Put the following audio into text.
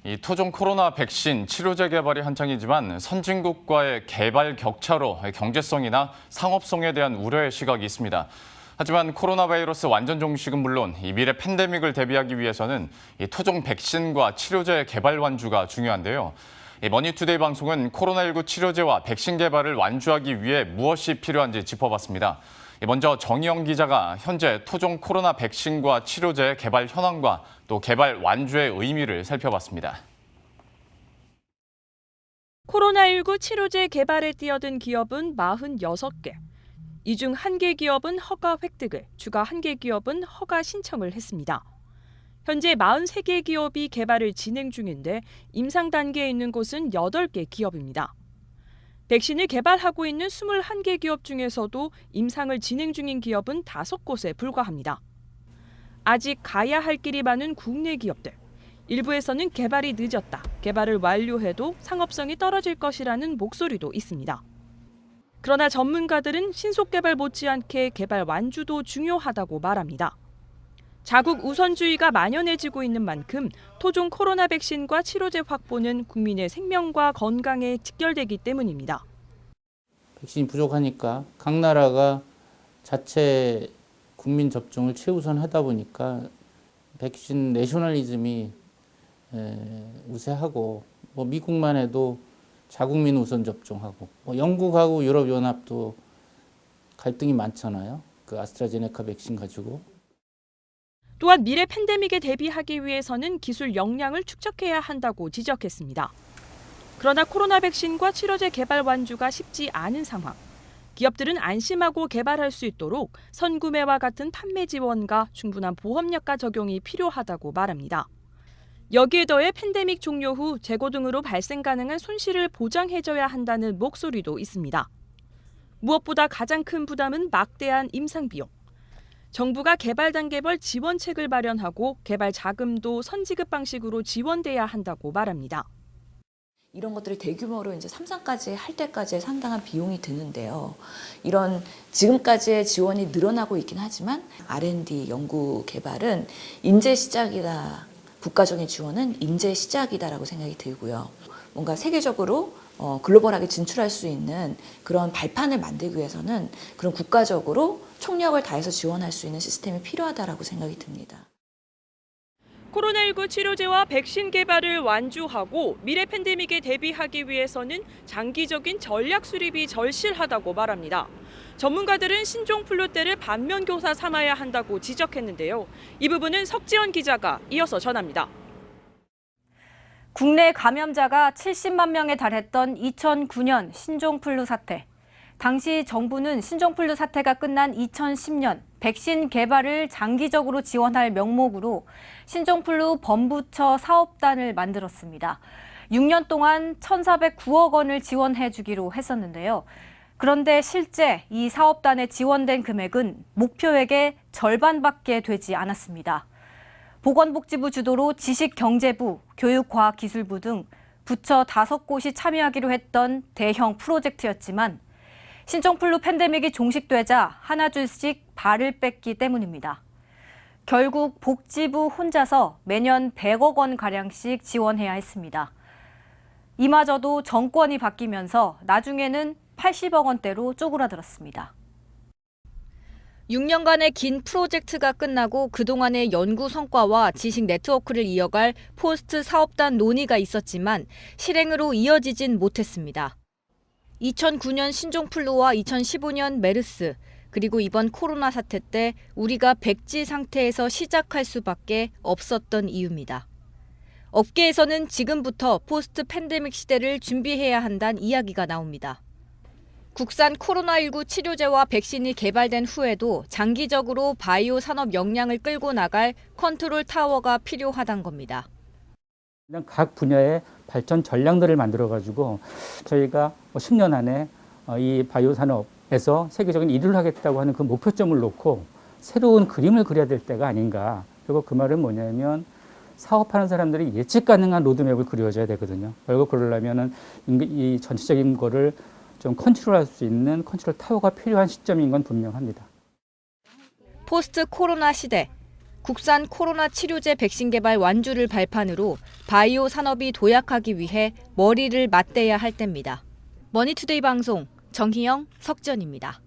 이 토종 코로나 백신 치료제 개발이 한창이지만 선진국과의 개발 격차로 경제성이나 상업성에 대한 우려의 시각이 있습니다. 하지만 코로나 바이러스 완전 종식은 물론 이 미래 팬데믹을 대비하기 위해서는 이 토종 백신과 치료제 개발 완주가 중요한데요. 이 머니투데이 방송은 코로나19 치료제와 백신 개발을 완주하기 위해 무엇이 필요한지 짚어봤습니다. 먼저 정희영 기자가 현재 토종 코로나 백신과 치료제 개발 현황과 또 개발 완주의 의미를 살펴봤습니다. 코로나19 치료제 개발에 뛰어든 기업은 46개. 이 중 1개 기업은 허가 획득을, 추가 1개 기업은 허가 신청을 했습니다. 현재 43개 기업이 개발을 진행 중인데 임상 단계에 있는 곳은 8개 기업입니다. 백신을 개발하고 있는 21개 기업 중에서도 임상을 진행 중인 기업은 5곳에 불과합니다. 아직 가야 할 길이 많은 국내 기업들. 일부에서는 개발이 늦었다, 개발을 완료해도 상업성이 떨어질 것이라는 목소리도 있습니다. 그러나 전문가들은 신속 개발 못지않게 개발 완주도 중요하다고 말합니다. 자국 우선주의가 만연해지고 있는 만큼 토종 코로나 백신과 치료제 확보는 국민의 생명과 건강에 직결되기 때문입니다. 백신이 부족하니까 각 나라가 자체 국민 접종을 최우선하다 보니까 백신 내셔널리즘이 우세하고 미국만 해도 자국민 우선 접종하고 영국하고 유럽연합도 갈등이 많잖아요. 그 아스트라제네카 백신 가지고. 또한 미래 팬데믹에 대비하기 위해서는 기술 역량을 축적해야 한다고 지적했습니다. 그러나 코로나 백신과 치료제 개발 완주가 쉽지 않은 상황. 기업들은 안심하고 개발할 수 있도록 선구매와 같은 판매 지원과 충분한 보험료가 적용이 필요하다고 말합니다. 여기에 더해 팬데믹 종료 후 재고 등으로 발생 가능한 손실을 보장해줘야 한다는 목소리도 있습니다. 무엇보다 가장 큰 부담은 막대한 임상 비용. 정부가 개발 단계별 지원책을 마련하고 개발 자금도 선지급 방식으로 지원돼야 한다고 말합니다. 이런 것들이 대규모로 이제 3상까지 할 때까지 상당한 비용이 드는데요. 이런 지금까지의 지원이 늘어나고 있긴 하지만 R&D 연구 개발은 인재 시작이다. 국가적인 지원은 인재 시작이다라고 생각이 들고요. 뭔가 세계적으로 글로벌하게 진출할 수 있는 그런 발판을 만들기 위해서는 그런 국가적으로 총력을 다해서 지원할 수 있는 시스템이 필요하다라고 생각이 듭니다. 코로나19 치료제와 백신 개발을 완주하고 미래 팬데믹에 대비하기 위해서는 장기적인 전략 수립이 절실하다고 말합니다. 전문가들은 신종플루 때를 반면교사 삼아야 한다고 지적했는데요. 이 부분은 석지연 기자가 이어서 전합니다. 국내 감염자가 70만 명에 달했던 2009년 신종플루 사태. 당시 정부는 신종플루 사태가 끝난 2010년 백신 개발을 장기적으로 지원할 명목으로 신종플루 범부처 사업단을 만들었습니다. 6년 동안 1,409억 원을 지원해 주기로 했었는데요. 그런데 실제 이 사업단에 지원된 금액은 목표액의 절반밖에 되지 않았습니다. 보건복지부 주도로 지식경제부, 교육과학기술부 등 부처 5곳이 참여하기로 했던 대형 프로젝트였지만 신종플루 팬데믹이 종식되자 하나둘씩 발을 뺐기 때문입니다. 결국 복지부 혼자서 매년 100억 원가량씩 지원해야 했습니다. 이마저도 정권이 바뀌면서 나중에는 80억 원대로 쪼그라들었습니다. 6년간의 긴 프로젝트가 끝나고 그동안의 연구 성과와 지식 네트워크를 이어갈 포스트 사업단 논의가 있었지만 실행으로 이어지진 못했습니다. 2009년 신종플루와 2015년 메르스, 그리고 이번 코로나 사태 때 우리가 백지 상태에서 시작할 수밖에 없었던 이유입니다. 업계에서는 지금부터 포스트 팬데믹 시대를 준비해야 한다는 이야기가 나옵니다. 국산 코로나19 치료제와 백신이 개발된 후에도 장기적으로 바이오 산업 역량을 끌고 나갈 컨트롤 타워가 필요하단 겁니다. 각 분야의 발전 전략들을 만들어가지고 저희가 10년 안에 이 바이오 산업에서 세계적인 1위를 하겠다고 하는 그 목표점을 놓고 새로운 그림을 그려야 될 때가 아닌가. 그리고 그 말은 뭐냐면 사업하는 사람들이 예측 가능한 로드맵을 그려줘야 되거든요. 결국 그러려면은 이 전체적인 거를 좀 컨트롤할 수 있는 컨트롤 타워가 필요한 시점인 건 분명합니다. 포스트 코로나 시대. 국산 코로나 치료제 백신 개발 완주를 발판으로 바이오 산업이 도약하기 위해 머리를 맞대야 할 때입니다. 머니투데이 방송 정희영, 석전입니다.